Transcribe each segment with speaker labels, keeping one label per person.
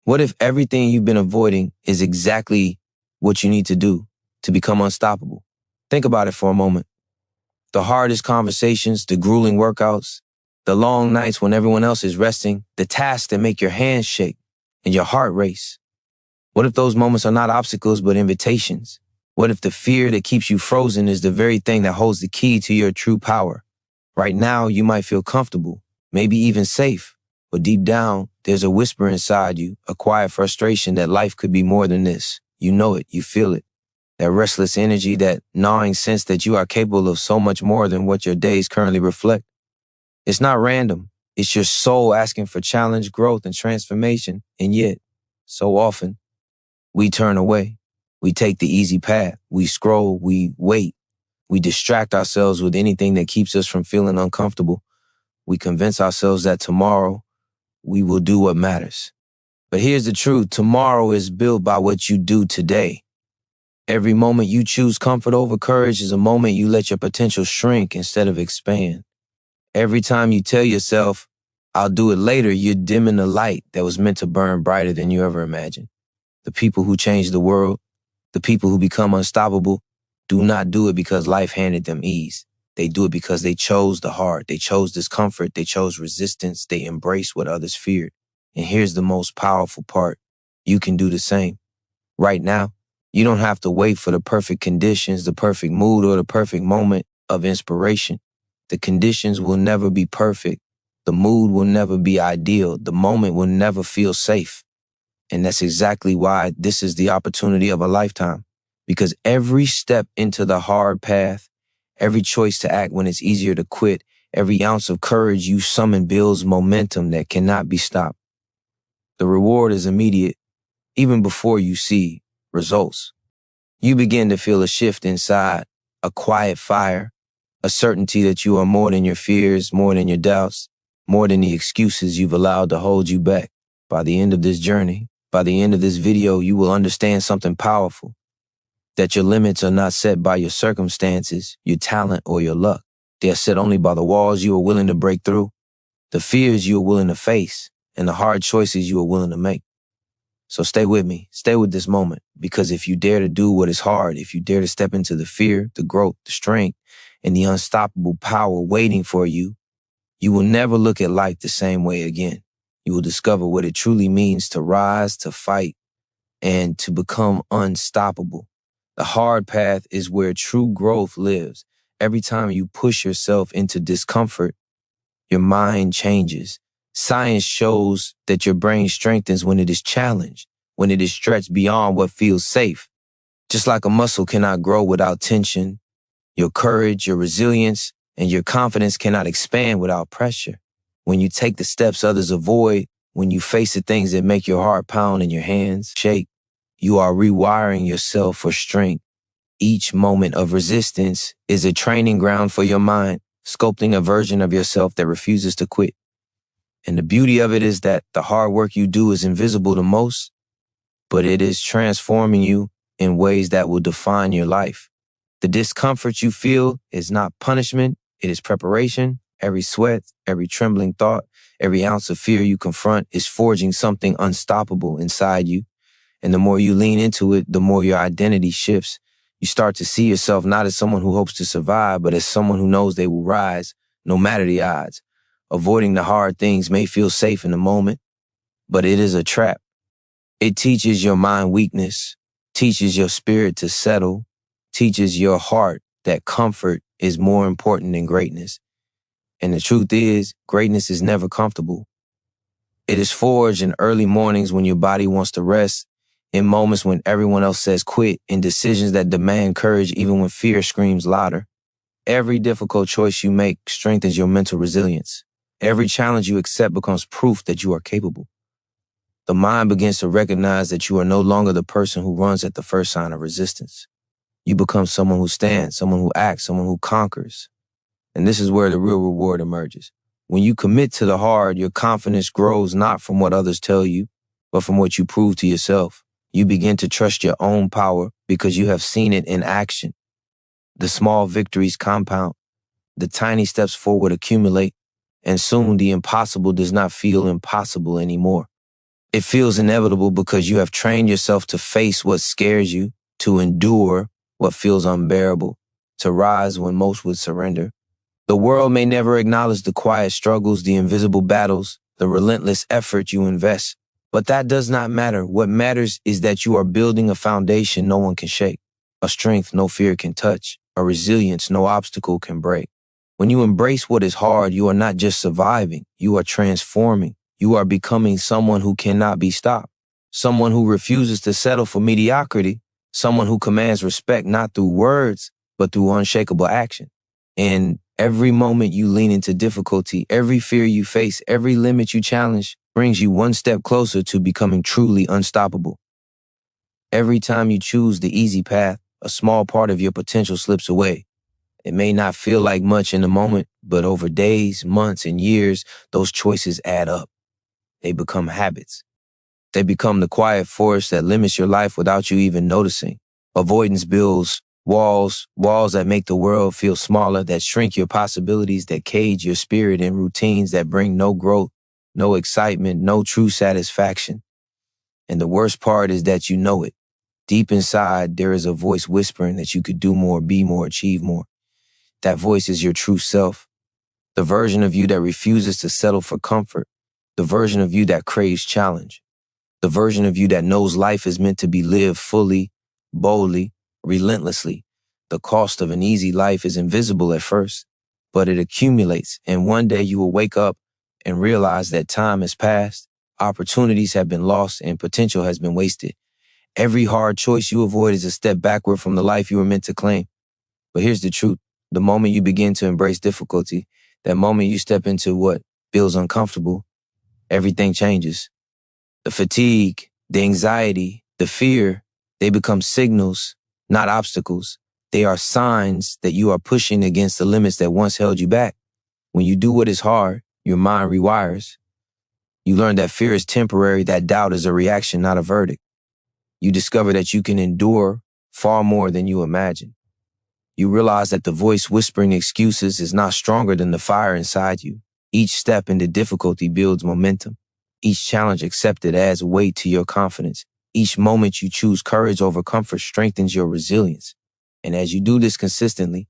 Speaker 1: What if everything you've been avoiding is exactly what you need to do to become unstoppable? Think about it for a moment. The hardest conversations, the grueling workouts, the long nights when everyone else is resting, the tasks that make your hands shake and your heart race. What if those moments are not obstacles but invitations? What if the fear that keeps you frozen is the very thing that holds the key to your true power? Right now, you might feel comfortable, maybe even safe, but deep down, there's a whisper inside you, a quiet frustration that life could be more than this. You know it, you feel it. That restless energy, that gnawing sense that you are capable of so much more than what your days currently reflect. It's not random. It's your soul asking for challenge, growth, and transformation. And yet, so often, we turn away. We take the easy path. We scroll, we wait. We distract ourselves with anything that keeps us from feeling uncomfortable. We convince ourselves that tomorrow we will do what matters. But here's the truth. Tomorrow is built by what you do today. Every moment you choose comfort over courage is a moment you let your potential shrink instead of expand. Every time you tell yourself, I'll do it later, you're dimming the light that was meant to burn brighter than you ever imagined. The people who change the world, the people who become unstoppable, do not do it because life handed them ease. They do it because they chose the hard. They chose discomfort. They chose resistance. They embraced what others feared. And here's the most powerful part. You can do the same. Right now, you don't have to wait for the perfect conditions, the perfect mood, or the perfect moment of inspiration. The conditions will never be perfect. The mood will never be ideal. The moment will never feel safe. And that's exactly why this is the opportunity of a lifetime. Because every step into the hard path, every choice to act when it's easier to quit, every ounce of courage you summon builds momentum that cannot be stopped. The reward is immediate, even before you see results. You begin to feel a shift inside, a quiet fire, a certainty that you are more than your fears, more than your doubts, more than the excuses you've allowed to hold you back. By the end of this journey, by the end of this video, you will understand something powerful. That your limits are not set by your circumstances, your talent, or your luck. They are set only by the walls you are willing to break through, the fears you are willing to face, and the hard choices you are willing to make. So stay with me, stay with this moment, because if you dare to do what is hard, if you dare to step into the fear, the growth, the strength, and the unstoppable power waiting for you, you will never look at life the same way again. You will discover what it truly means to rise, to fight, and to become unstoppable. The hard path is where true growth lives. Every time you push yourself into discomfort, your mind changes. Science shows that your brain strengthens when it is challenged, when it is stretched beyond what feels safe. Just like a muscle cannot grow without tension, your courage, your resilience, and your confidence cannot expand without pressure. When you take the steps others avoid, when you face the things that make your heart pound and your hands shake, you are rewiring yourself for strength. Each moment of resistance is a training ground for your mind, sculpting a version of yourself that refuses to quit. And the beauty of it is that the hard work you do is invisible to most, but it is transforming you in ways that will define your life. The discomfort you feel is not punishment, it is preparation. Every sweat, every trembling thought, every ounce of fear you confront is forging something unstoppable inside you. And the more you lean into it, the more your identity shifts. You start to see yourself not as someone who hopes to survive, but as someone who knows they will rise, no matter the odds. Avoiding the hard things may feel safe in the moment, but it is a trap. It teaches your mind weakness, teaches your spirit to settle, teaches your heart that comfort is more important than greatness. And the truth is, greatness is never comfortable. It is forged in early mornings when your body wants to rest, in moments when everyone else says quit, in decisions that demand courage even when fear screams louder. Every difficult choice you make strengthens your mental resilience. Every challenge you accept becomes proof that you are capable. The mind begins to recognize that you are no longer the person who runs at the first sign of resistance. You become someone who stands, someone who acts, someone who conquers. And this is where the real reward emerges. When you commit to the hard, your confidence grows not from what others tell you, but from what you prove to yourself. You begin to trust your own power because you have seen it in action. The small victories compound, the tiny steps forward accumulate, and soon the impossible does not feel impossible anymore. It feels inevitable because you have trained yourself to face what scares you, to endure what feels unbearable, to rise when most would surrender. The world may never acknowledge the quiet struggles, the invisible battles, the relentless effort you invest. But that does not matter. What matters is that you are building a foundation no one can shake, a strength no fear can touch, a resilience no obstacle can break. When you embrace what is hard, you are not just surviving, you are transforming. You are becoming someone who cannot be stopped, someone who refuses to settle for mediocrity, someone who commands respect not through words, but through unshakable action. And every moment you lean into difficulty, every fear you face, every limit you challenge brings you one step closer to becoming truly unstoppable. Every time you choose the easy path, a small part of your potential slips away. It may not feel like much in the moment, but over days, months, and years, those choices add up. They become habits. They become the quiet force that limits your life without you even noticing. Avoidance builds walls that make the world feel smaller, that shrink your possibilities, that cage your spirit in routines that bring no growth, no excitement, no true satisfaction. And the worst part is that you know it. Deep inside, there is a voice whispering that you could do more, be more, achieve more. That voice is your true self, the version of you that refuses to settle for comfort, the version of you that craves challenge, the version of you that knows life is meant to be lived fully, boldly, relentlessly. The cost of an easy life is invisible at first, but it accumulates, and one day you will wake up and realize that time has passed, opportunities have been lost, and potential has been wasted. Every hard choice you avoid is a step backward from the life you were meant to claim. But here's the truth. The moment you begin to embrace difficulty, that moment you step into what feels uncomfortable, everything changes. The fatigue, the anxiety, the fear, they become signals, not obstacles. They are signs that you are pushing against the limits that once held you back. When you do what is hard, your mind rewires. You learn that fear is temporary, that doubt is a reaction, not a verdict. You discover that you can endure far more than you imagine. You realize that the voice whispering excuses is not stronger than the fire inside you. Each step into difficulty builds momentum. Each challenge accepted adds weight to your confidence. Each moment you choose courage over comfort strengthens your resilience. And as you do this consistently,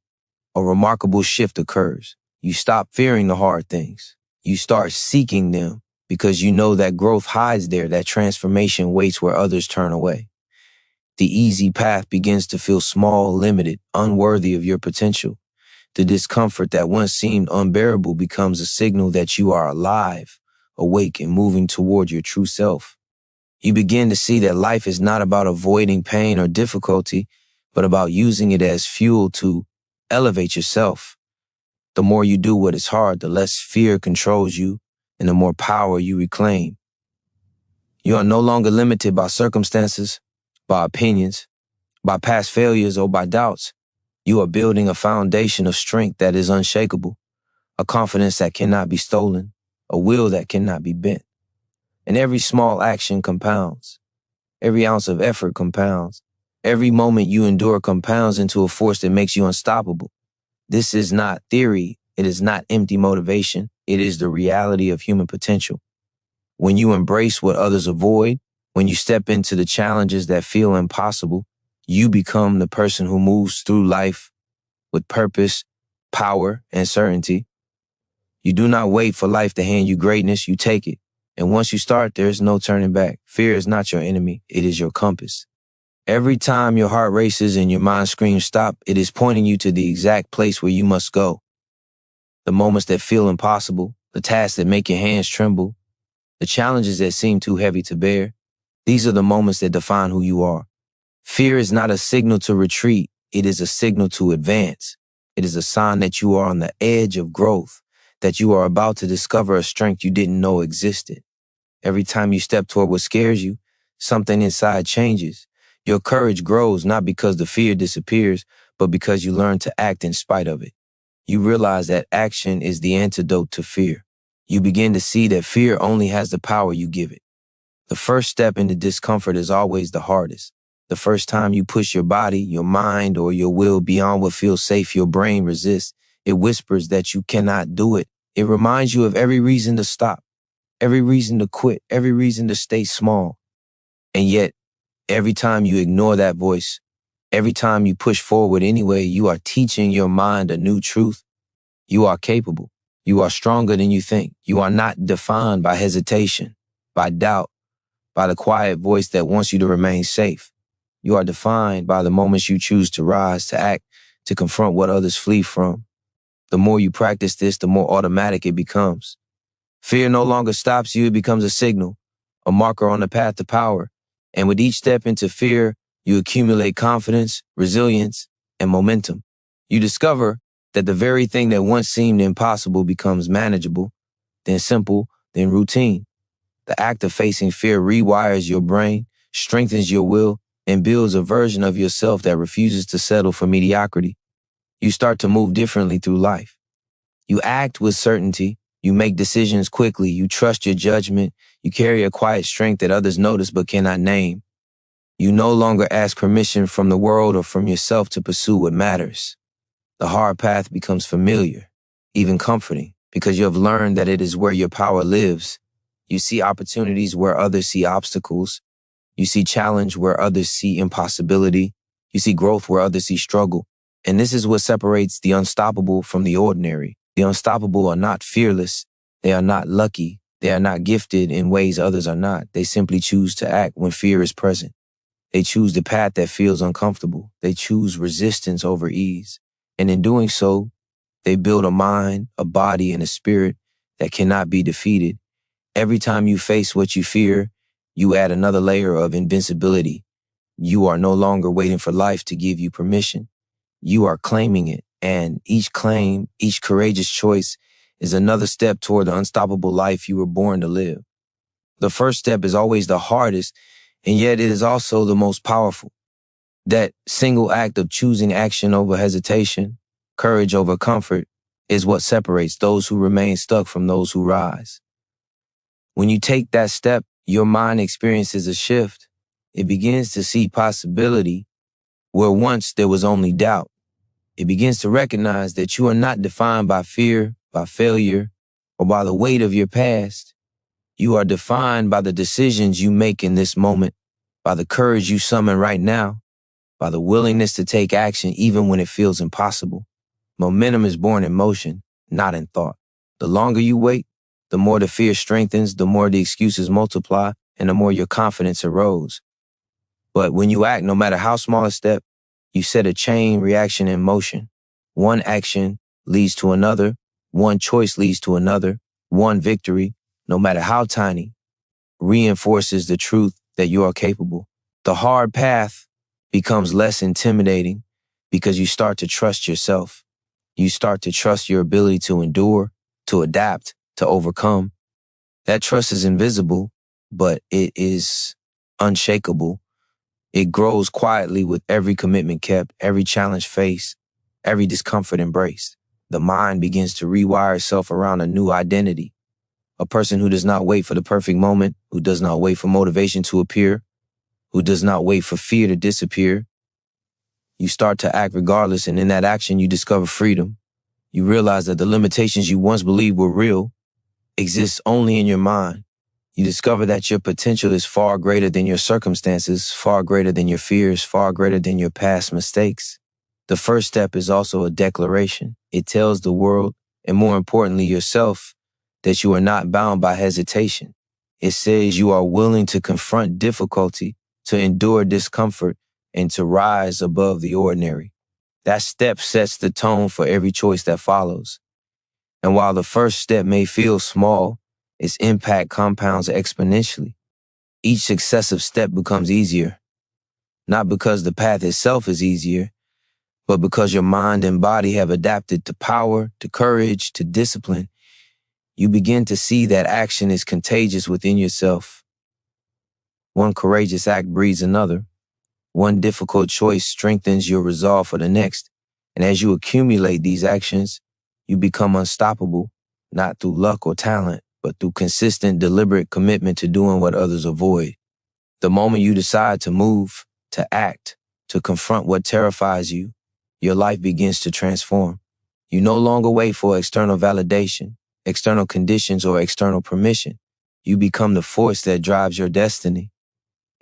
Speaker 1: a remarkable shift occurs. You stop fearing the hard things. You start seeking them because you know that growth hides there, that transformation waits where others turn away. The easy path begins to feel small, limited, unworthy of your potential. The discomfort that once seemed unbearable becomes a signal that you are alive, awake, and moving toward your true self. You begin to see that life is not about avoiding pain or difficulty, but about using it as fuel to elevate yourself. The more you do what is hard, the less fear controls you and the more power you reclaim. You are no longer limited by circumstances, by opinions, by past failures, or by doubts. You are building a foundation of strength that is unshakable, a confidence that cannot be stolen, a will that cannot be bent. And every small action compounds. Every ounce of effort compounds. Every moment you endure compounds into a force that makes you unstoppable. This is not theory. It is not empty motivation. It is the reality of human potential. When you embrace what others avoid, when you step into the challenges that feel impossible, you become the person who moves through life with purpose, power, and certainty. You do not wait for life to hand you greatness, you take it. And once you start, there is no turning back. Fear is not your enemy, it is your compass. Every time your heart races and your mind screams stop, it is pointing you to the exact place where you must go. The moments that feel impossible, the tasks that make your hands tremble, the challenges that seem too heavy to bear, these are the moments that define who you are. Fear is not a signal to retreat, it is a signal to advance. It is a sign that you are on the edge of growth, that you are about to discover a strength you didn't know existed. Every time you step toward what scares you, something inside changes. Your courage grows not because the fear disappears, but because you learn to act in spite of it. You realize that action is the antidote to fear. You begin to see that fear only has the power you give it. The first step into discomfort is always the hardest. The first time you push your body, your mind, or your will beyond what feels safe, your brain resists. It whispers that you cannot do it. It reminds you of every reason to stop. every reason to quit, every reason to stay small. And yet, every time you ignore that voice, every time you push forward anyway, you are teaching your mind a new truth. You are capable. You are stronger than you think. You are not defined by hesitation, by doubt, by the quiet voice that wants you to remain safe. You are defined by the moments you choose to rise, to act, to confront what others flee from. The more you practice this, the more automatic it becomes. Fear no longer stops you, it becomes a signal, a marker on the path to power. And with each step into fear, you accumulate confidence, resilience, and momentum. You discover that the very thing that once seemed impossible becomes manageable, then simple, then routine. The act of facing fear rewires your brain, strengthens your will, and builds a version of yourself that refuses to settle for mediocrity. You start to move differently through life. You act with certainty. You make decisions quickly. You trust your judgment. You carry a quiet strength that others notice but cannot name. You no longer ask permission from the world or from yourself to pursue what matters. The hard path becomes familiar, even comforting, because you have learned that it is where your power lives. You see opportunities where others see obstacles. You see challenge where others see impossibility. You see growth where others see struggle. And this is what separates the unstoppable from the ordinary. The unstoppable are not fearless. They are not lucky. They are not gifted in ways others are not. They simply choose to act when fear is present. They choose the path that feels uncomfortable. They choose resistance over ease. And in doing so, they build a mind, a body, and a spirit that cannot be defeated. Every time you face what you fear, you add another layer of invincibility. You are no longer waiting for life to give you permission. You are claiming it. And each claim, each courageous choice is another step toward the unstoppable life you were born to live. The first step is always the hardest, and yet it is also the most powerful. That single act of choosing action over hesitation, courage over comfort, is what separates those who remain stuck from those who rise. When you take that step, your mind experiences a shift. It begins to see possibility where once there was only doubt. It begins to recognize that you are not defined by fear, by failure, or by the weight of your past. You are defined by the decisions you make in this moment, by the courage you summon right now, by the willingness to take action even when it feels impossible. Momentum is born in motion, not in thought. The longer you wait, the more the fear strengthens, the more the excuses multiply, and the more your confidence erodes. But when you act, no matter how small a step, you set a chain reaction in motion. One action leads to another. One choice leads to another. One victory, no matter how tiny, reinforces the truth that you are capable. The hard path becomes less intimidating because you start to trust yourself. You start to trust your ability to endure, to adapt, to overcome. That trust is invisible, but it is unshakable. It grows quietly with every commitment kept, every challenge faced, every discomfort embraced. The mind begins to rewire itself around a new identity. A person who does not wait for the perfect moment, who does not wait for motivation to appear, who does not wait for fear to disappear. You start to act regardless, and in that action, you discover freedom. You realize that the limitations you once believed were real exist only in your mind. You discover that your potential is far greater than your circumstances, far greater than your fears, far greater than your past mistakes. The first step is also a declaration. It tells the world, and more importantly yourself, that you are not bound by hesitation. It says you are willing to confront difficulty, to endure discomfort, and to rise above the ordinary. That step sets the tone for every choice that follows. And while the first step may feel small, its impact compounds exponentially. Each successive step becomes easier, not because the path itself is easier, but because your mind and body have adapted to power, to courage, to discipline. You begin to see that action is contagious within yourself. One courageous act breeds another. One difficult choice strengthens your resolve for the next. And as you accumulate these actions, you become unstoppable, not through luck or talent, but through consistent, deliberate commitment to doing what others avoid. The moment you decide to move, to act, to confront what terrifies you, your life begins to transform. You no longer wait for external validation, external conditions, or external permission. You become the force that drives your destiny.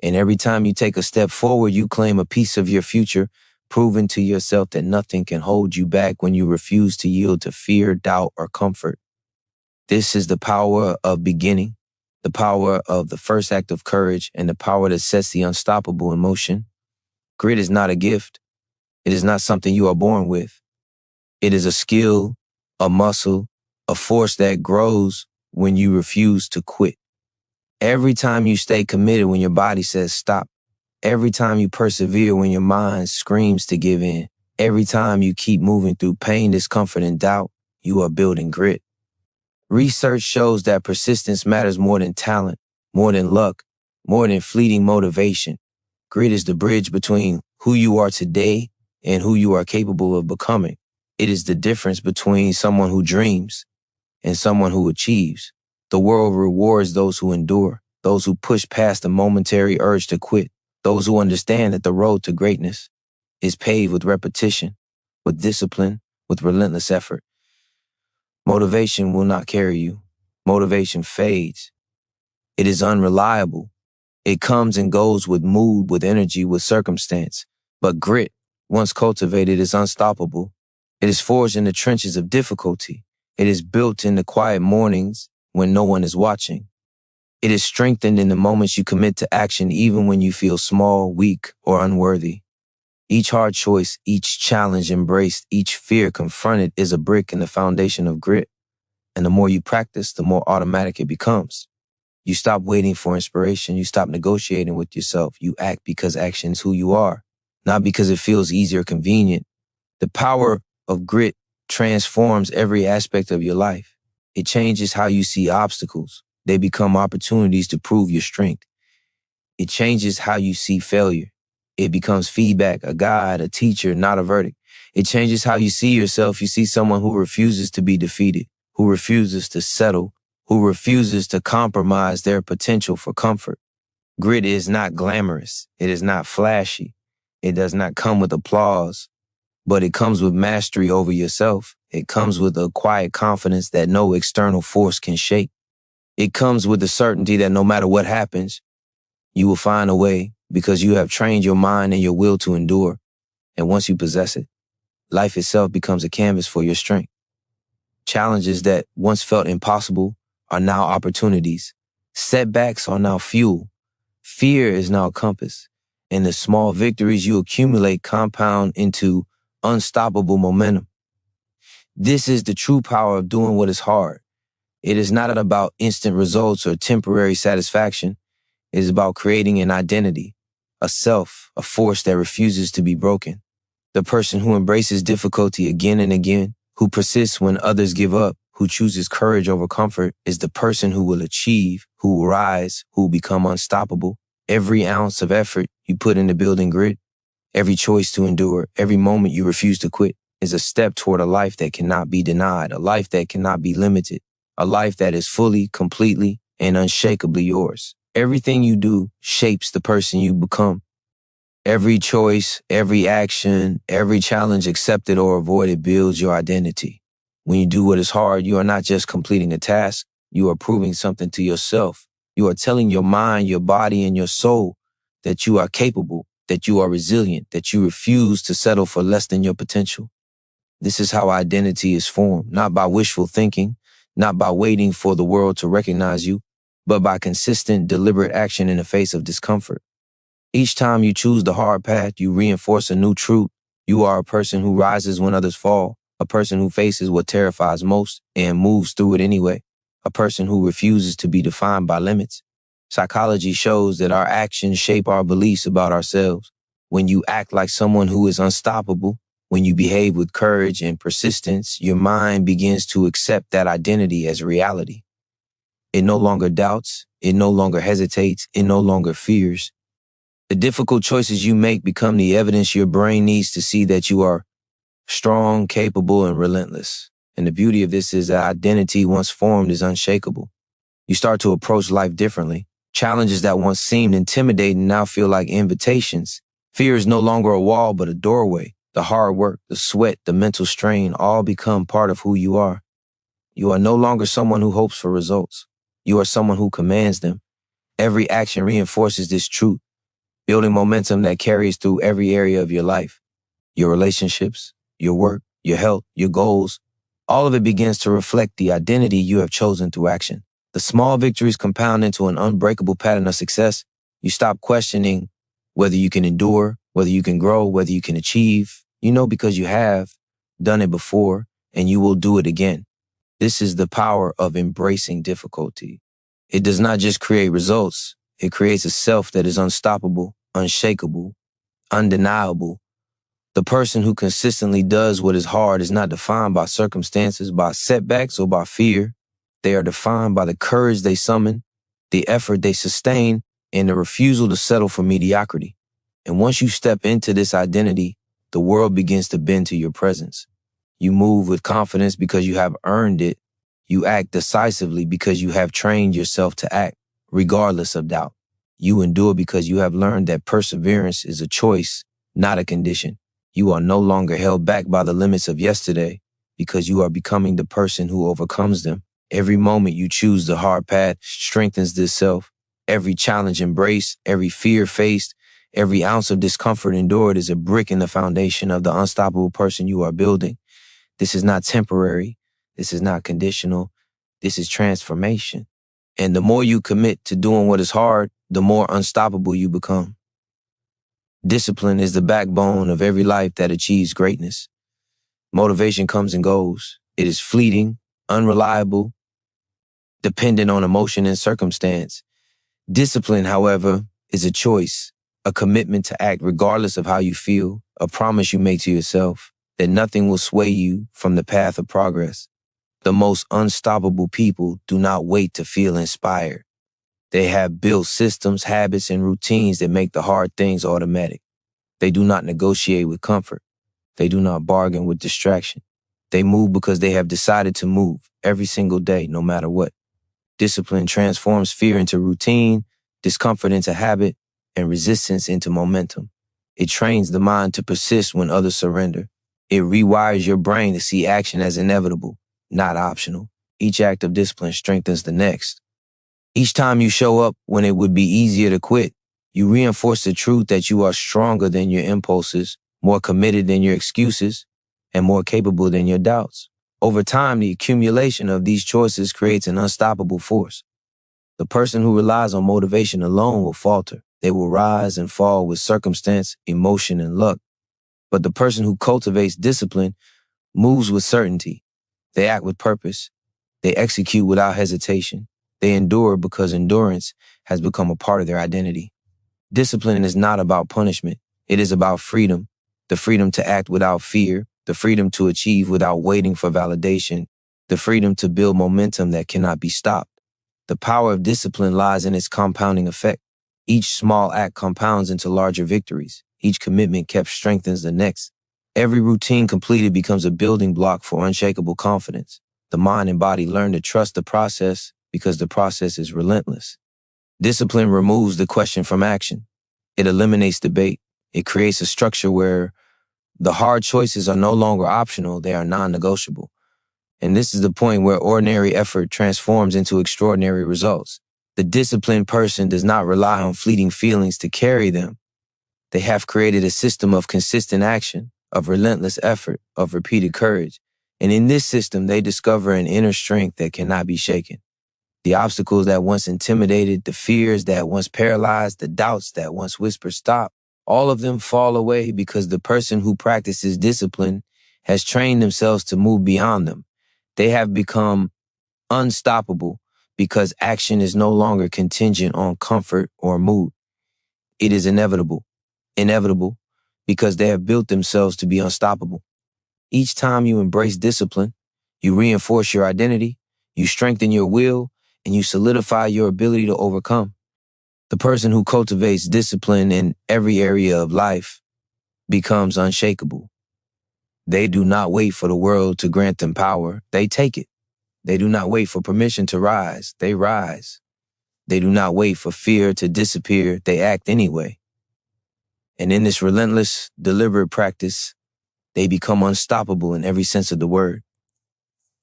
Speaker 1: And every time you take a step forward, you claim a piece of your future, proving to yourself that nothing can hold you back when you refuse to yield to fear, doubt, or comfort. This is the power of beginning, the power of the first act of courage, and the power that sets the unstoppable in motion. Grit is not a gift. It is not something you are born with. It is a skill, a muscle, a force that grows when you refuse to quit. Every time you stay committed when your body says stop. Every time you persevere when your mind screams to give in. Every time you keep moving through pain, discomfort, and doubt, you are building grit. Research shows that persistence matters more than talent, more than luck, more than fleeting motivation. Grit is the bridge between who you are today and who you are capable of becoming. It is the difference between someone who dreams and someone who achieves. The world rewards those who endure, those who push past the momentary urge to quit, those who understand that the road to greatness is paved with repetition, with discipline, with relentless effort. Motivation will not carry you. Motivation fades. It is unreliable. It comes and goes with mood, with energy, with circumstance. But grit, once cultivated, is unstoppable. It is forged in the trenches of difficulty. It is built in the quiet mornings when no one is watching. It is strengthened in the moments you commit to action, even when you feel small, weak, or unworthy. Each hard choice, each challenge embraced, each fear confronted is a brick in the foundation of grit. And the more you practice, the more automatic it becomes. You stop waiting for inspiration. You stop negotiating with yourself. You act because action is who you are, not because it feels easy or convenient. The power of grit transforms every aspect of your life. It changes how you see obstacles. They become opportunities to prove your strength. It changes how you see failure. It becomes feedback, a guide, a teacher, not a verdict. It changes how you see yourself. You see someone who refuses to be defeated, who refuses to settle, who refuses to compromise their potential for comfort. Grit is not glamorous. It is not flashy. It does not come with applause, but it comes with mastery over yourself. It comes with a quiet confidence that no external force can shake. It comes with the certainty that no matter what happens, you will find a way because you have trained your mind and your will to endure. And once you possess it, life itself becomes a canvas for your strength. Challenges that once felt impossible are now opportunities. Setbacks are now fuel. Fear is now a compass. And the small victories you accumulate compound into unstoppable momentum. This is the true power of doing what is hard. It is not about instant results or temporary satisfaction. It is about creating an identity, a self, a force that refuses to be broken. The person who embraces difficulty again and again, who persists when others give up, who chooses courage over comfort, is the person who will achieve, who will rise, who will become unstoppable. Every ounce of effort you put into building grit, every choice to endure, every moment you refuse to quit is a step toward a life that cannot be denied, a life that cannot be limited, a life that is fully, completely, and unshakably yours. Everything you do shapes the person you become. Every choice, every action, every challenge accepted or avoided builds your identity. When you do what is hard, you are not just completing a task, you are proving something to yourself. You are telling your mind, your body, and your soul that you are capable, that you are resilient, that you refuse to settle for less than your potential. This is how identity is formed, not by wishful thinking, not by waiting for the world to recognize you, but by consistent, deliberate action in the face of discomfort. Each time you choose the hard path, you reinforce a new truth. You are a person who rises when others fall, a person who faces what terrifies most and moves through it anyway, a person who refuses to be defined by limits. Psychology shows that our actions shape our beliefs about ourselves. When you act like someone who is unstoppable, when you behave with courage and persistence, your mind begins to accept that identity as reality. It no longer doubts, it no longer hesitates, it no longer fears. The difficult choices you make become the evidence your brain needs to see that you are strong, capable, and relentless. And the beauty of this is that identity once formed is unshakable. You start to approach life differently. Challenges that once seemed intimidating now feel like invitations. Fear is no longer a wall, but a doorway. The hard work, the sweat, the mental strain all become part of who you are. You are no longer someone who hopes for results. You are someone who commands them. Every action reinforces this truth, building momentum that carries through every area of your life. Your relationships, your work, your health, your goals, all of it begins to reflect the identity you have chosen through action. The small victories compound into an unbreakable pattern of success. You stop questioning whether you can endure, whether you can grow, whether you can achieve. You know because you have done it before and you will do it again. This is the power of embracing difficulty. It does not just create results. It creates a self that is unstoppable, unshakable, undeniable. The person who consistently does what is hard is not defined by circumstances, by setbacks, or by fear. They are defined by the courage they summon, the effort they sustain, and the refusal to settle for mediocrity. And once you step into this identity, the world begins to bend to your presence. You move with confidence because you have earned it. You act decisively because you have trained yourself to act, regardless of doubt. You endure because you have learned that perseverance is a choice, not a condition. You are no longer held back by the limits of yesterday because you are becoming the person who overcomes them. Every moment you choose the hard path strengthens this self. Every challenge embraced, every fear faced, every ounce of discomfort endured is a brick in the foundation of the unstoppable person you are building. This is not temporary. This is not conditional. This is transformation. And the more you commit to doing what is hard, the more unstoppable you become. Discipline is the backbone of every life that achieves greatness. Motivation comes and goes. It is fleeting, unreliable, dependent on emotion and circumstance. Discipline, however, is a choice, a commitment to act regardless of how you feel, a promise you make to yourself that nothing will sway you from the path of progress. The most unstoppable people do not wait to feel inspired. They have built systems, habits, and routines that make the hard things automatic. They do not negotiate with comfort. They do not bargain with distraction. They move because they have decided to move every single day, no matter what. Discipline transforms fear into routine, discomfort into habit, and resistance into momentum. It trains the mind to persist when others surrender. It rewires your brain to see action as inevitable, not optional. Each act of discipline strengthens the next. Each time you show up when it would be easier to quit, you reinforce the truth that you are stronger than your impulses, more committed than your excuses, and more capable than your doubts. Over time, the accumulation of these choices creates an unstoppable force. The person who relies on motivation alone will falter. They will rise and fall with circumstance, emotion, and luck. But the person who cultivates discipline moves with certainty. They act with purpose. They execute without hesitation. They endure because endurance has become a part of their identity. Discipline is not about punishment. It is about freedom. The freedom to act without fear, the freedom to achieve without waiting for validation, the freedom to build momentum that cannot be stopped. The power of discipline lies in its compounding effect. Each small act compounds into larger victories. Each commitment kept strengthens the next. Every routine completed becomes a building block for unshakable confidence. The mind and body learn to trust the process because the process is relentless. Discipline removes the question from action. It eliminates debate. It creates a structure where the hard choices are no longer optional, they are non-negotiable. And this is the point where ordinary effort transforms into extraordinary results. The disciplined person does not rely on fleeting feelings to carry them. They have created a system of consistent action, of relentless effort, of repeated courage. And in this system, they discover an inner strength that cannot be shaken. The obstacles that once intimidated, the fears that once paralyzed, the doubts that once whispered stop, all of them fall away because the person who practices discipline has trained themselves to move beyond them. They have become unstoppable because action is no longer contingent on comfort or mood. It is inevitable. Inevitable because they have built themselves to be unstoppable. Each time you embrace discipline, you reinforce your identity, you strengthen your will, and you solidify your ability to overcome. The person who cultivates discipline in every area of life becomes unshakable. They do not wait for the world to grant them power. They take it. They do not wait for permission to rise. They rise. They do not wait for fear to disappear. They act anyway. And in this relentless, deliberate practice, they become unstoppable in every sense of the word.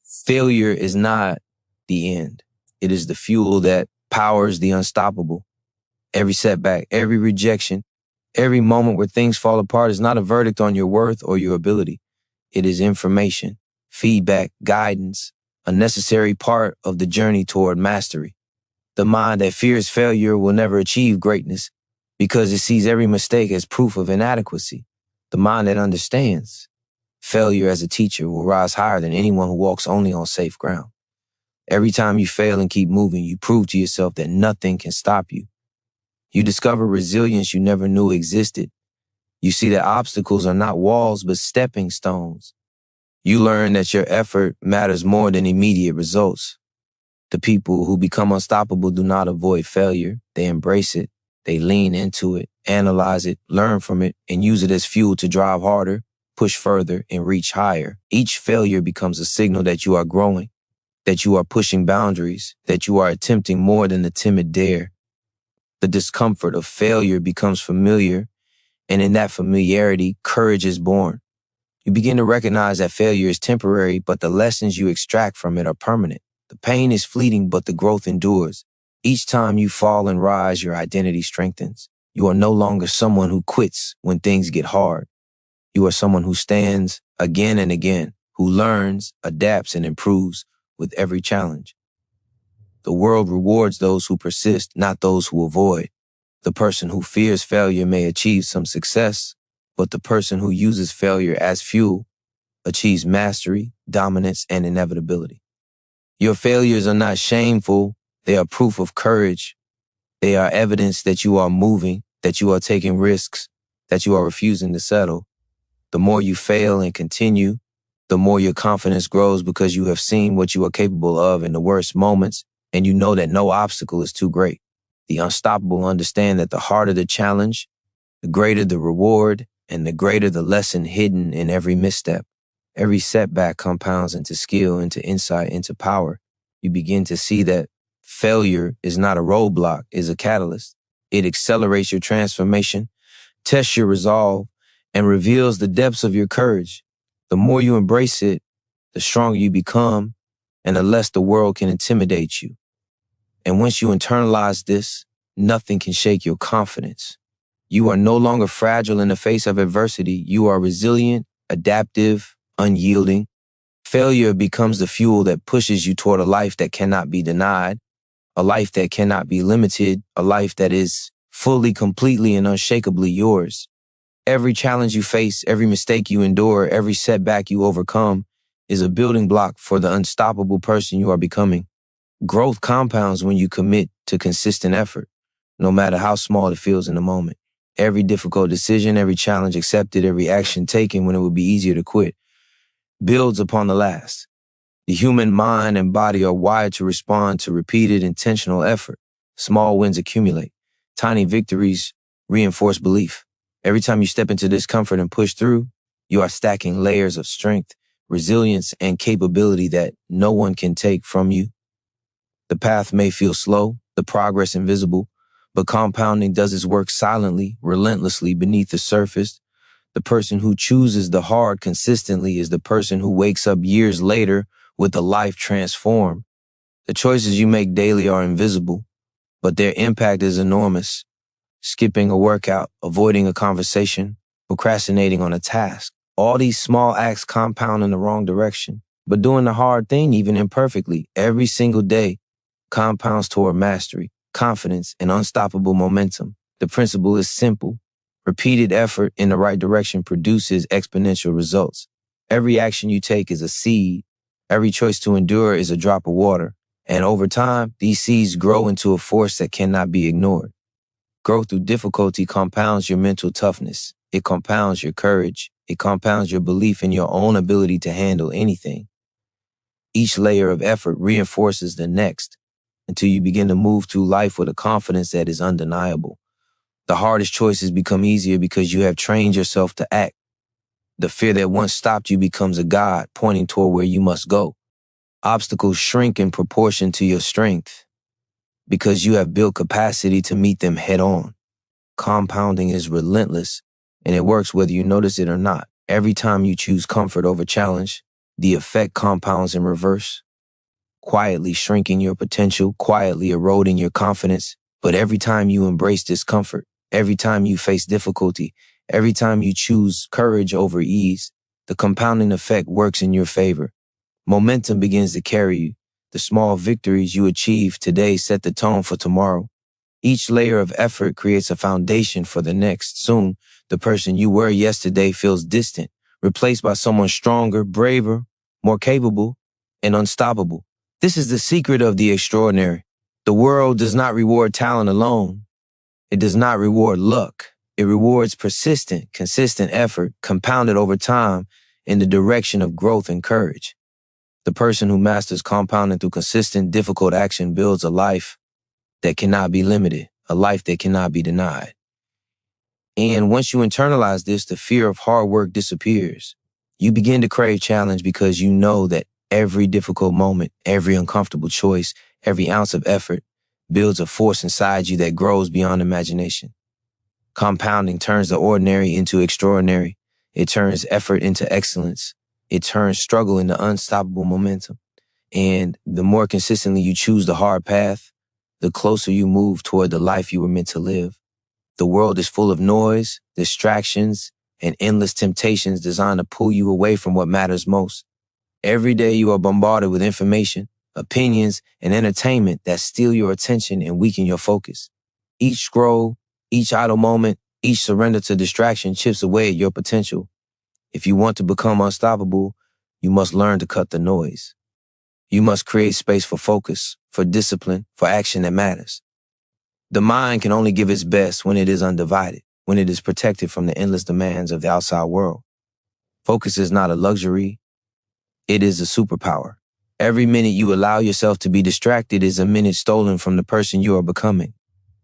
Speaker 1: Failure is not the end. It is the fuel that powers the unstoppable. Every setback, every rejection, every moment where things fall apart is not a verdict on your worth or your ability. It is information, feedback, guidance, a necessary part of the journey toward mastery. The mind that fears failure will never achieve greatness because it sees every mistake as proof of inadequacy. The mind that understands failure as a teacher will rise higher than anyone who walks only on safe ground. Every time you fail and keep moving, you prove to yourself that nothing can stop you. You discover resilience you never knew existed. You see that obstacles are not walls, but stepping stones. You learn that your effort matters more than immediate results. The people who become unstoppable do not avoid failure. They embrace it. They lean into it, analyze it, learn from it, and use it as fuel to drive harder, push further, and reach higher. Each failure becomes a signal that you are growing, that you are pushing boundaries, that you are attempting more than the timid dare. The discomfort of failure becomes familiar, and in that familiarity, courage is born. You begin to recognize that failure is temporary, but the lessons you extract from it are permanent. The pain is fleeting, but the growth endures. Each time you fall and rise, your identity strengthens. You are no longer someone who quits when things get hard. You are someone who stands again and again, who learns, adapts, and improves with every challenge. The world rewards those who persist, not those who avoid. The person who fears failure may achieve some success, but the person who uses failure as fuel achieves mastery, dominance, and inevitability. Your failures are not shameful. They are proof of courage. They are evidence that you are moving, that you are taking risks, that you are refusing to settle. The more you fail and continue, the more your confidence grows because you have seen what you are capable of in the worst moments, and you know that no obstacle is too great. The unstoppable understand that the harder the challenge, the greater the reward, and the greater the lesson hidden in every misstep. Every setback compounds into skill, into insight, into power. You begin to see that failure is not a roadblock, it's a catalyst. It accelerates your transformation, tests your resolve, and reveals the depths of your courage. The more you embrace it, the stronger you become, and the less the world can intimidate you. And once you internalize this, nothing can shake your confidence. You are no longer fragile in the face of adversity. You are resilient, adaptive, unyielding. Failure becomes the fuel that pushes you toward a life that cannot be denied, a life that cannot be limited, a life that is fully, completely, and unshakably yours. Every challenge you face, every mistake you endure, every setback you overcome is a building block for the unstoppable person you are becoming. Growth compounds when you commit to consistent effort, no matter how small it feels in the moment. Every difficult decision, every challenge accepted, every action taken when it would be easier to quit, builds upon the last. The human mind and body are wired to respond to repeated intentional effort. Small wins accumulate. Tiny victories reinforce belief. Every time you step into discomfort and push through, you are stacking layers of strength, resilience, and capability that no one can take from you. The path may feel slow, the progress invisible, but compounding does its work silently, relentlessly beneath the surface. The person who chooses the hard consistently is the person who wakes up years later with a life transformed. The choices you make daily are invisible, but their impact is enormous. Skipping a workout, avoiding a conversation, procrastinating on a task. All these small acts compound in the wrong direction, but doing the hard thing, even imperfectly, every single day, compounds toward mastery, confidence, and unstoppable momentum. The principle is simple. Repeated effort in the right direction produces exponential results. Every action you take is a seed. Every choice to endure is a drop of water. And over time, these seeds grow into a force that cannot be ignored. Growth through difficulty compounds your mental toughness. It compounds your courage. It compounds your belief in your own ability to handle anything. Each layer of effort reinforces the next until you begin to move through life with a confidence that is undeniable. The hardest choices become easier because you have trained yourself to act. The fear that once stopped you becomes a guide pointing toward where you must go. Obstacles shrink in proportion to your strength because you have built capacity to meet them head on. Compounding is relentless, and it works whether you notice it or not. Every time you choose comfort over challenge, the effect compounds in reverse. quietly shrinking your potential, quietly eroding your confidence. But every time you embrace discomfort, every time you face difficulty, every time you choose courage over ease, the compounding effect works in your favor. Momentum begins to carry you. The small victories you achieve today set the tone for tomorrow. Each layer of effort creates a foundation for the next. Soon, the person you were yesterday feels distant, replaced by someone stronger, braver, more capable, and unstoppable. This is the secret of the extraordinary. The world does not reward talent alone. It does not reward luck. It rewards persistent, consistent effort compounded over time in the direction of growth and courage. The person who masters compounding through consistent, difficult action builds a life that cannot be limited, a life that cannot be denied. And once you internalize this, the fear of hard work disappears. You begin to crave challenge because you know that every difficult moment, every uncomfortable choice, every ounce of effort builds a force inside you that grows beyond imagination. Compounding turns the ordinary into extraordinary. It turns effort into excellence. It turns struggle into unstoppable momentum. And the more consistently you choose the hard path, the closer you move toward the life you were meant to live. The world is full of noise, distractions, and endless temptations designed to pull you away from what matters most. Every day you are bombarded with information, opinions, and entertainment that steal your attention and weaken your focus. Each scroll, each idle moment, each surrender to distraction chips away at your potential. If you want to become unstoppable, you must learn to cut the noise. You must create space for focus, for discipline, for action that matters. The mind can only give its best when it is undivided, when it is protected from the endless demands of the outside world. Focus is not a luxury, it is a superpower. Every minute you allow yourself to be distracted is a minute stolen from the person you are becoming.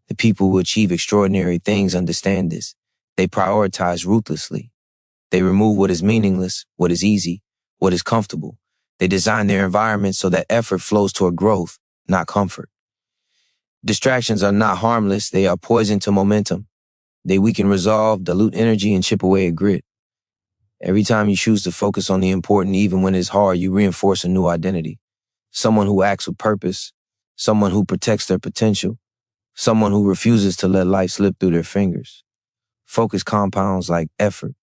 Speaker 1: The people who achieve extraordinary things understand this. They prioritize ruthlessly. They remove what is meaningless, what is easy, what is comfortable. They design their environment so that effort flows toward growth, not comfort. Distractions are not harmless, they are poison to momentum. They weaken resolve, dilute energy, and chip away at grit. Every time you choose to focus on the important, even when it's hard, you reinforce a new identity. Someone who acts with purpose, someone who protects their potential, someone who refuses to let life slip through their fingers. Focus compounds like effort.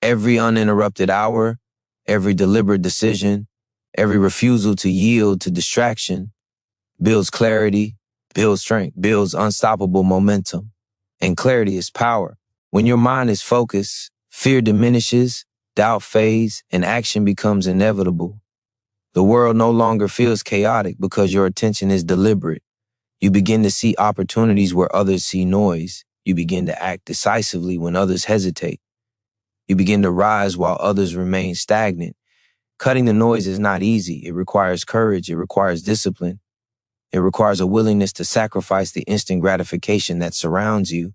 Speaker 1: Every uninterrupted hour, every deliberate decision, every refusal to yield to distraction builds clarity, builds strength, builds unstoppable momentum. And clarity is power. When your mind is focused, fear diminishes, doubt fades, and action becomes inevitable. The world no longer feels chaotic because your attention is deliberate. You begin to see opportunities where others see noise. You begin to act decisively when others hesitate. You begin to rise while others remain stagnant. Cutting the noise is not easy. It requires courage. It requires discipline. It requires a willingness to sacrifice the instant gratification that surrounds you.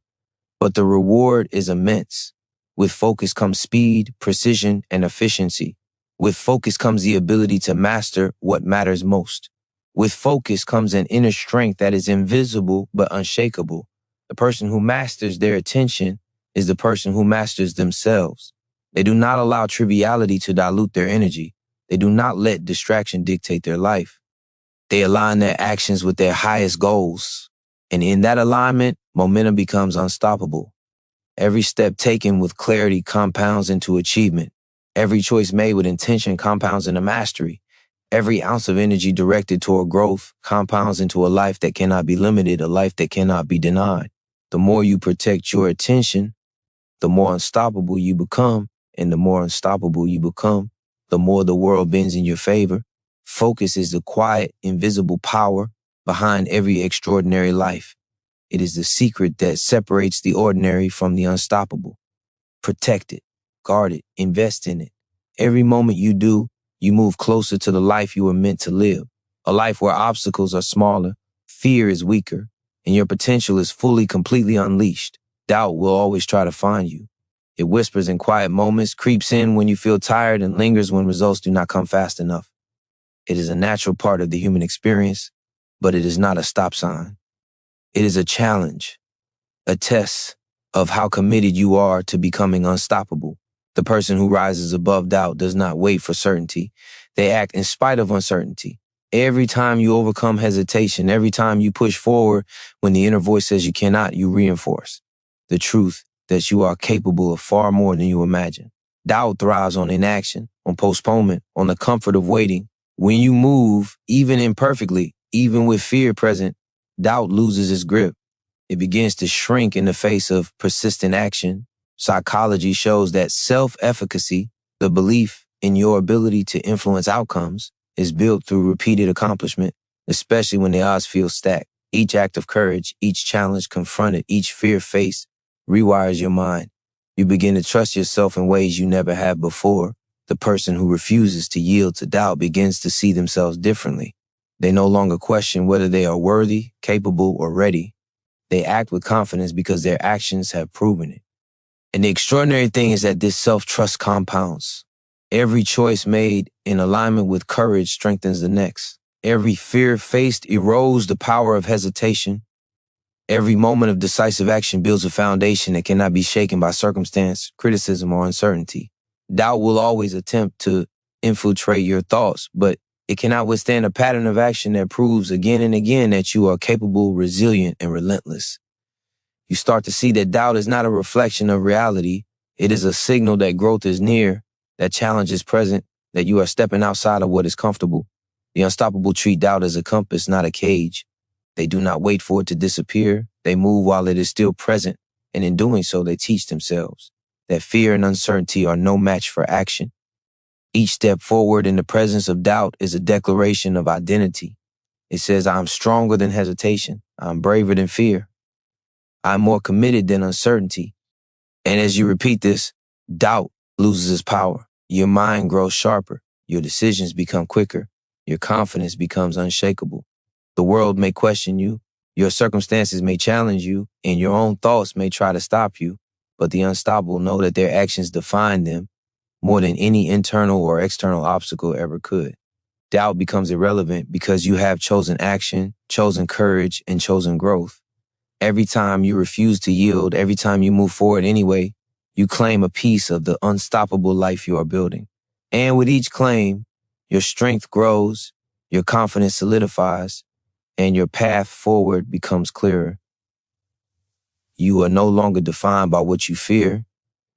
Speaker 1: But the reward is immense. With focus comes speed, precision, and efficiency. With focus comes the ability to master what matters most. With focus comes an inner strength that is invisible but unshakable. The person who masters their attention is the person who masters themselves. They do not allow triviality to dilute their energy. They do not let distraction dictate their life. They align their actions with their highest goals. And in that alignment, momentum becomes unstoppable. Every step taken with clarity compounds into achievement. Every choice made with intention compounds into mastery. Every ounce of energy directed toward growth compounds into a life that cannot be limited, a life that cannot be denied. The more you protect your attention, the more unstoppable you become, and the more unstoppable you become, the more the world bends in your favor. Focus is the quiet, invisible power behind every extraordinary life. It is the secret that separates the ordinary from the unstoppable. Protect it, guard it, invest in it. Every moment you do, you move closer to the life you were meant to live. A life where obstacles are smaller, fear is weaker, and your potential is fully, completely unleashed. Doubt will always try to find you. It whispers in quiet moments, creeps in when you feel tired, and lingers when results do not come fast enough. It is a natural part of the human experience, but it is not a stop sign. It is a challenge, a test of how committed you are to becoming unstoppable. The person who rises above doubt does not wait for certainty. They act in spite of uncertainty. Every time you overcome hesitation, every time you push forward when the inner voice says you cannot, you reinforce the truth that you are capable of far more than you imagine. Doubt thrives on inaction, on postponement, on the comfort of waiting. When you move, even imperfectly, even with fear present, doubt loses its grip. It begins to shrink in the face of persistent action. Psychology shows that self-efficacy, the belief in your ability to influence outcomes, is built through repeated accomplishment, especially when the odds feel stacked. Each act of courage, each challenge confronted, each fear faced rewires your mind. You begin to trust yourself in ways you never have before. The person who refuses to yield to doubt begins to see themselves differently. They no longer question whether they are worthy, capable, or ready. They act with confidence because their actions have proven it. And the extraordinary thing is that this self-trust compounds. Every choice made in alignment with courage strengthens the next. Every fear faced erodes the power of hesitation. Every moment of decisive action builds a foundation that cannot be shaken by circumstance, criticism, or uncertainty. Doubt will always attempt to infiltrate your thoughts, but it cannot withstand a pattern of action that proves again and again that you are capable, resilient, and relentless. You start to see that doubt is not a reflection of reality. It is a signal that growth is near, that challenge is present, that you are stepping outside of what is comfortable. The unstoppable treat doubt as a compass, not a cage. They do not wait for it to disappear. They move while it is still present, and in doing so, they teach themselves that fear and uncertainty are no match for action. Each step forward in the presence of doubt is a declaration of identity. It says, I'm stronger than hesitation. I'm braver than fear. I'm more committed than uncertainty. And as you repeat this, doubt loses its power. Your mind grows sharper. Your decisions become quicker. Your confidence becomes unshakable. The world may question you. Your circumstances may challenge you, and your own thoughts may try to stop you. But the unstoppable know that their actions define them more than any internal or external obstacle ever could. Doubt becomes irrelevant because you have chosen action, chosen courage, and chosen growth. Every time you refuse to yield, every time you move forward anyway, you claim a piece of the unstoppable life you are building. And with each claim, your strength grows, your confidence solidifies, and your path forward becomes clearer. You are no longer defined by what you fear.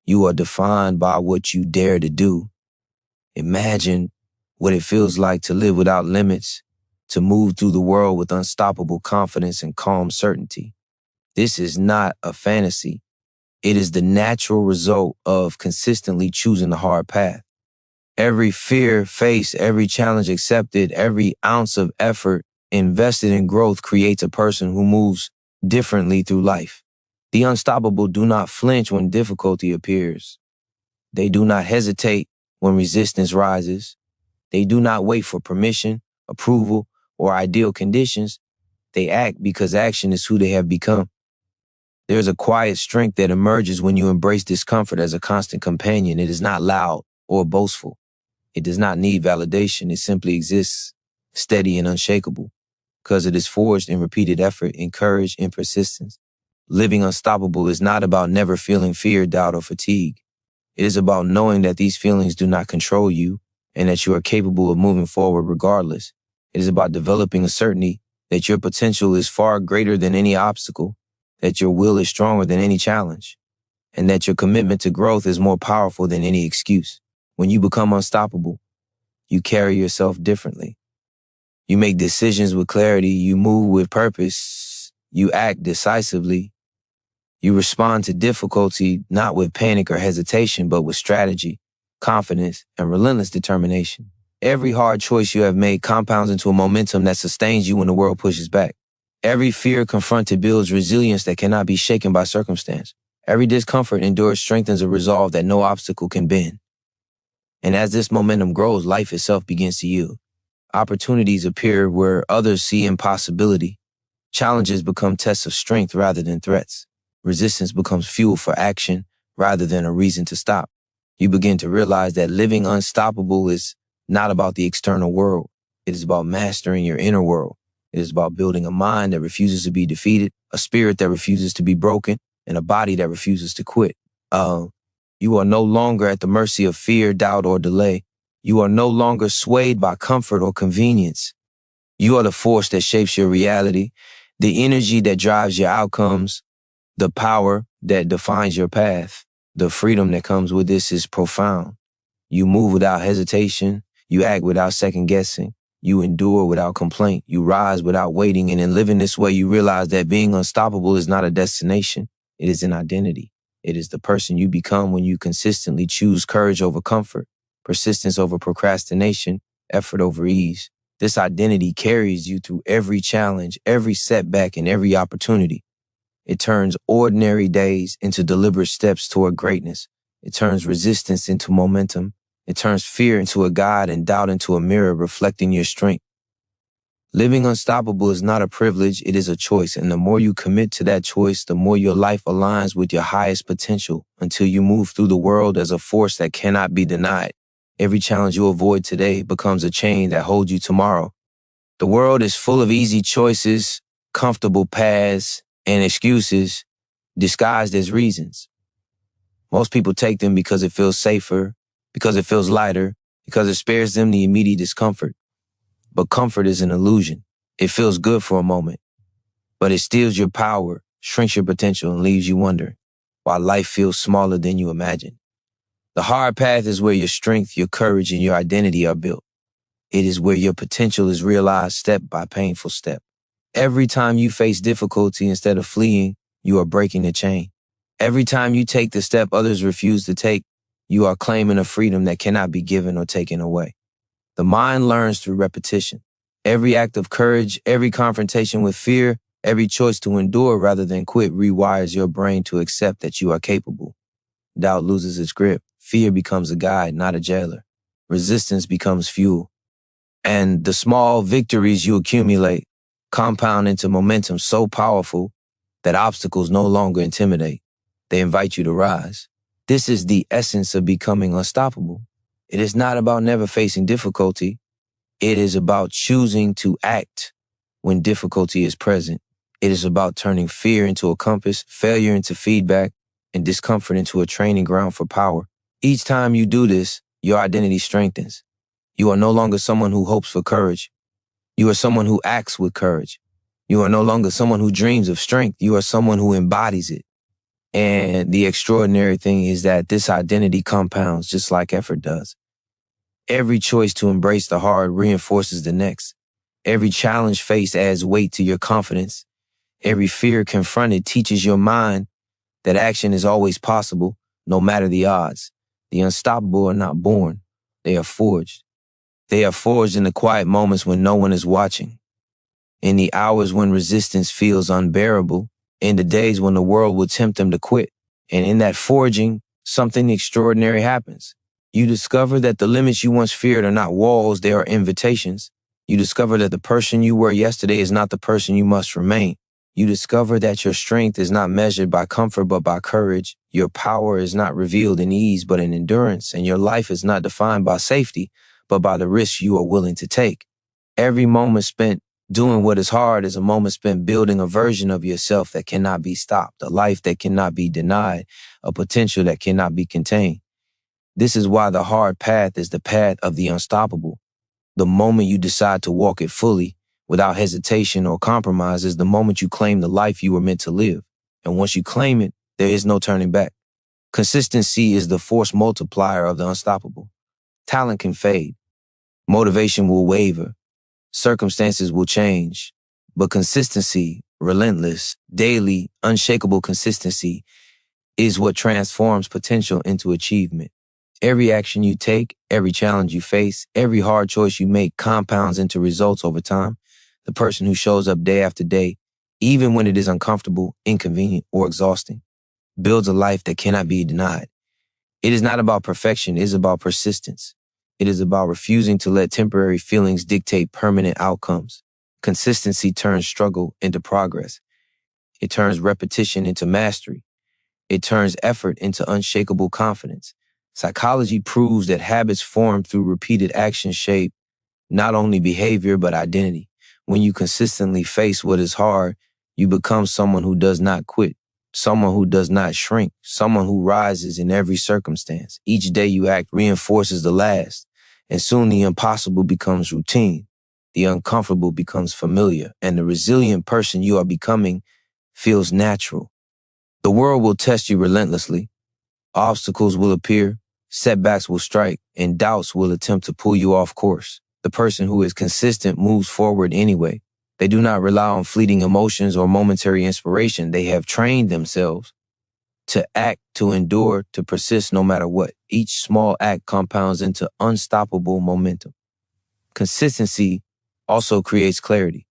Speaker 1: You are defined by what you dare to do. Imagine what it feels like to live without limits, to move through the world with unstoppable confidence and calm certainty. This is not a fantasy. It is the natural result of consistently choosing the hard path. Every fear faced, every challenge accepted, every ounce of effort invested in growth creates a person who moves differently through life. The unstoppable do not flinch when difficulty appears. They do not hesitate when resistance rises. They do not wait for permission, approval, or ideal conditions. They act because action is who they have become. There's a quiet strength that emerges when you embrace discomfort as a constant companion. It is not loud or boastful. It does not need validation. It simply exists, steady and unshakable, because it is forged in repeated effort, in courage, and persistence. Living unstoppable is not about never feeling fear, doubt, or fatigue. It is about knowing that these feelings do not control you and that you are capable of moving forward regardless. It is about developing a certainty that your potential is far greater than any obstacle, that your will is stronger than any challenge, and that your commitment to growth is more powerful than any excuse. When you become unstoppable, you carry yourself differently. You make decisions with clarity, you move with purpose, you act decisively, you respond to difficulty not with panic or hesitation, but with strategy, confidence, and relentless determination. Every hard choice you have made compounds into a momentum that sustains you when the world pushes back. Every fear confronted builds resilience that cannot be shaken by circumstance. Every discomfort endured strengthens a resolve that no obstacle can bend. And as this momentum grows, life itself begins to yield. Opportunities appear where others see impossibility. Challenges become tests of strength rather than threats. Resistance becomes fuel for action rather than a reason to stop. You begin to realize that living unstoppable is not about the external world. It is about mastering your inner world. It is about building a mind that refuses to be defeated, a spirit that refuses to be broken, and a body that refuses to quit. You are no longer at the mercy of fear, doubt, or delay. You are no longer swayed by comfort or convenience. You are the force that shapes your reality, the energy that drives your outcomes, the power that defines your path. The freedom that comes with this is profound. You move without hesitation. You act without second guessing. You endure without complaint. You rise without waiting. And in living this way, you realize that being unstoppable is not a destination. It is an identity. It is the person you become when you consistently choose courage over comfort, persistence over procrastination, effort over ease. This identity carries you through every challenge, every setback, and every opportunity. It turns ordinary days into deliberate steps toward greatness. It turns resistance into momentum. It turns fear into a guide and doubt into a mirror reflecting your strength. Living unstoppable is not a privilege, it is a choice. And the more you commit to that choice, the more your life aligns with your highest potential until you move through the world as a force that cannot be denied. Every challenge you avoid today becomes a chain that holds you tomorrow. The world is full of easy choices, comfortable paths, and excuses disguised as reasons. Most people take them because it feels safer, because it feels lighter, because it spares them the immediate discomfort. But comfort is an illusion. It feels good for a moment, but it steals your power, shrinks your potential, and leaves you wondering why life feels smaller than you imagined. The hard path is where your strength, your courage, and your identity are built. It is where your potential is realized step by painful step. Every time you face difficulty instead of fleeing, you are breaking the chain. Every time you take the step others refuse to take, you are claiming a freedom that cannot be given or taken away. The mind learns through repetition. Every act of courage, every confrontation with fear, every choice to endure rather than quit rewires your brain to accept that you are capable. Doubt loses its grip. Fear becomes a guide, not a jailer. Resistance becomes fuel. And the small victories you accumulate compound into momentum so powerful that obstacles no longer intimidate. They invite you to rise. This is the essence of becoming unstoppable. It is not about never facing difficulty. It is about choosing to act when difficulty is present. It is about turning fear into a compass, failure into feedback, and discomfort into a training ground for power. Each time you do this, your identity strengthens. You are no longer someone who hopes for courage. You are someone who acts with courage. You are no longer someone who dreams of strength. You are someone who embodies it. And the extraordinary thing is that this identity compounds just like effort does. Every choice to embrace the hard reinforces the next. Every challenge faced adds weight to your confidence. Every fear confronted teaches your mind that action is always possible, no matter the odds. The unstoppable are not born. They are forged. They are forged in the quiet moments when no one is watching, in the hours when resistance feels unbearable, in the days when the world will tempt them to quit. And in that forging, something extraordinary happens. You discover that the limits you once feared are not walls, they are invitations. You discover that the person you were yesterday is not the person you must remain. You discover that your strength is not measured by comfort but by courage. Your power is not revealed in ease but in endurance. And your life is not defined by safety but by the risks you are willing to take. Every moment spent doing what is hard is a moment spent building a version of yourself that cannot be stopped, a life that cannot be denied, a potential that cannot be contained. This is why the hard path is the path of the unstoppable. The moment you decide to walk it fully, without hesitation or compromise, is the moment you claim the life you were meant to live. And once you claim it, there is no turning back. Consistency is the force multiplier of the unstoppable. Talent can fade. Motivation will waver. Circumstances will change. But consistency, relentless, daily, unshakable consistency, is what transforms potential into achievement. Every action you take, every challenge you face, every hard choice you make compounds into results over time. The person who shows up day after day, even when it is uncomfortable, inconvenient, or exhausting, builds a life that cannot be denied. It is not about perfection, it is about persistence. It is about refusing to let temporary feelings dictate permanent outcomes. Consistency turns struggle into progress. It turns repetition into mastery. It turns effort into unshakable confidence. Psychology proves that habits formed through repeated action shape not only behavior but identity. When you consistently face what is hard, you become someone who does not quit, someone who does not shrink, someone who rises in every circumstance. Each day you act reinforces the last, and soon the impossible becomes routine. The uncomfortable becomes familiar, and the resilient person you are becoming feels natural. The world will test you relentlessly. Obstacles will appear, setbacks will strike, and doubts will attempt to pull you off course. The person who is consistent moves forward anyway. They do not rely on fleeting emotions or momentary inspiration. They have trained themselves to act, to endure, to persist no matter what. Each small act compounds into unstoppable momentum. Consistency also creates clarity.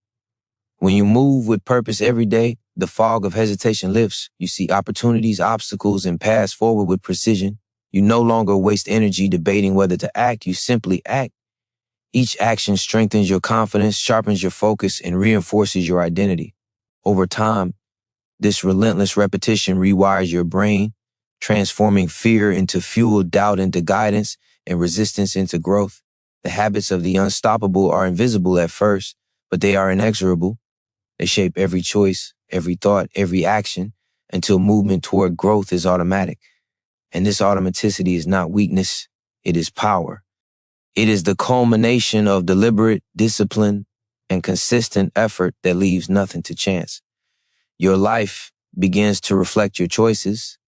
Speaker 1: When you move with purpose every day, the fog of hesitation lifts. You see opportunities, obstacles, and pass forward with precision. You no longer waste energy debating whether to act. You simply act. Each action strengthens your confidence, sharpens your focus, and reinforces your identity. Over time, this relentless repetition rewires your brain, transforming fear into fuel, doubt into guidance, and resistance into growth. The habits of the unstoppable are invisible at first, but they are inexorable. They shape every choice, every thought, every action, until movement toward growth is automatic. And this automaticity is not weakness, it is power. It is the culmination of deliberate, discipline, and consistent effort that leaves nothing to chance. Your life begins to reflect your choices.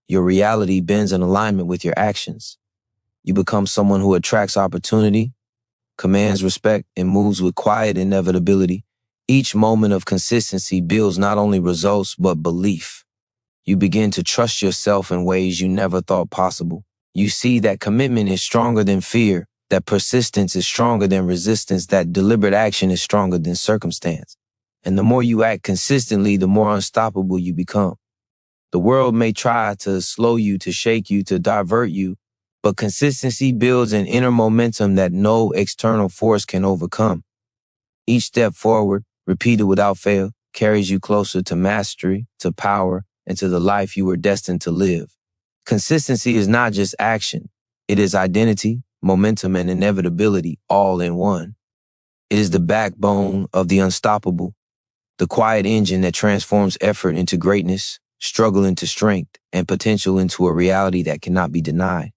Speaker 1: Your reality bends in alignment with your actions. You become someone who attracts opportunity, commands respect, and moves with quiet inevitability. Each moment of consistency builds not only results, but belief. You begin to trust yourself in ways you never thought possible. You see that commitment is stronger than fear, that persistence is stronger than resistance, that deliberate action is stronger than circumstance. And the more you act consistently, the more unstoppable you become. The world may try to slow you, to shake you, to divert you, but consistency builds an inner momentum that no external force can overcome. Each step forward, repeated without fail, carries you closer to mastery, to power, and to the life you were destined to live. Consistency is not just action. It is identity, momentum, and inevitability all in one. It is the backbone of the unstoppable, the quiet engine that transforms effort into greatness, struggle into strength, and potential into a reality that cannot be denied.